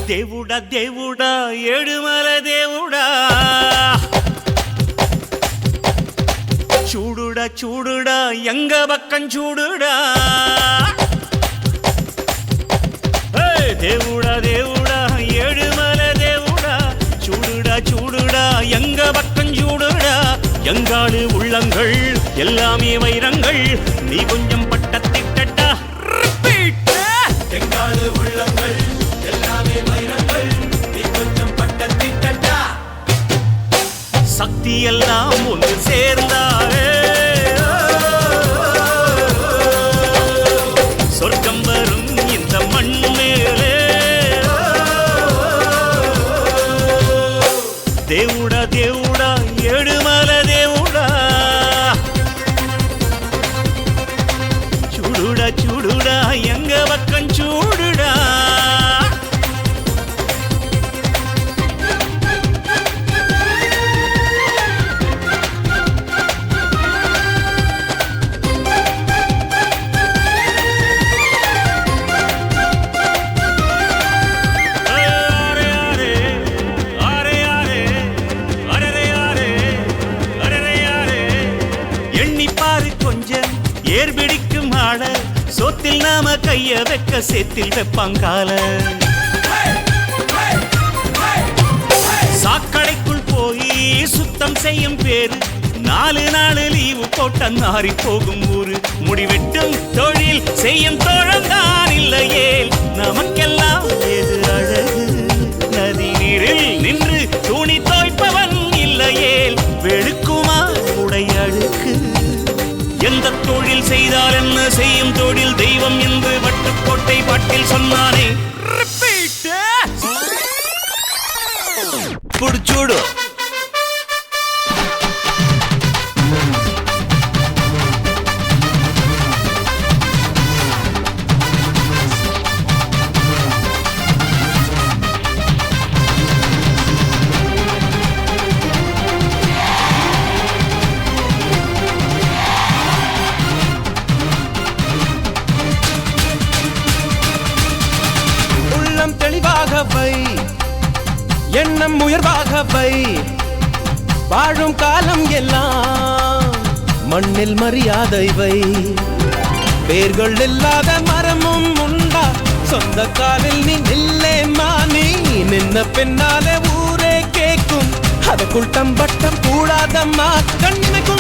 దేవుడా దేవుడా ఏడుమల దేవుడా చూడుడా చూడుడా ఎంగ పక్కం చూడుడా దేవుడా దేవుడా ఏడుమల దేవుడా చూడుడా చూடுடா எங்க பக்கம் சூடுடா எங்காடு உள்ளங்கள் எல்லாமே வைரங்கள் நீ கொஞ்சம் பட்டத்திட்டடா ரிப்பீட் எங்காடு உள்ளங்கள் எல்லாமே வைரங்கள் நீ கொஞ்சம் பட்டத்திட்டடா சக்தி எல்லாம் ஒன்று சேர்ந்தாரே சொர்க்கம் வரும் இந்த மண் மேலே దేవుడా దేవుడా ఏడుమల దేవుడా చూడుడా చూడుడా ఎంగ పక్కం చూడుడా ஏர்பிடிக்கும் ஆள சோத்தில் நாம கைய வைக்க சேத்தில் வெப்பாங்கால சாக்கடைக்குள் போய் சுத்தம் செய்யும் பேரு 4 நாள் லீவு போட்ட நாரி போகும் ஊரு முடிவெட்டும் தொழில் செய்யும் தோழந்தான் இல்லையே நமக்கெல்லாம் எது அழகு நதி நீரில் நின்று துணி தோய்ப்பவன் இல்லையே வெளுக்குமா உடை அழுக்கு எந்த தொழில் செய்தால் என்ன செய்யும் தொழில் தெய்வம் என்று வட்டுக்கோட்டை பாட்டில் சொன்னானே புடிச்சூடு தெளிவாக வை எண்ணம் உயர்வாக வை வாழும் காலம் எல்லாம் மண்ணில் மரியாதை வை வேர்கள் இல்லாத மரமும் உண்டா சொந்த காலில் நீ நில்லேம்மா நீ நின்ன பின்னாலே ஊரே கேட்கும் அதுக்குள் தம்பட்டம் கூடாதம்மா கண்ணிமைக்கு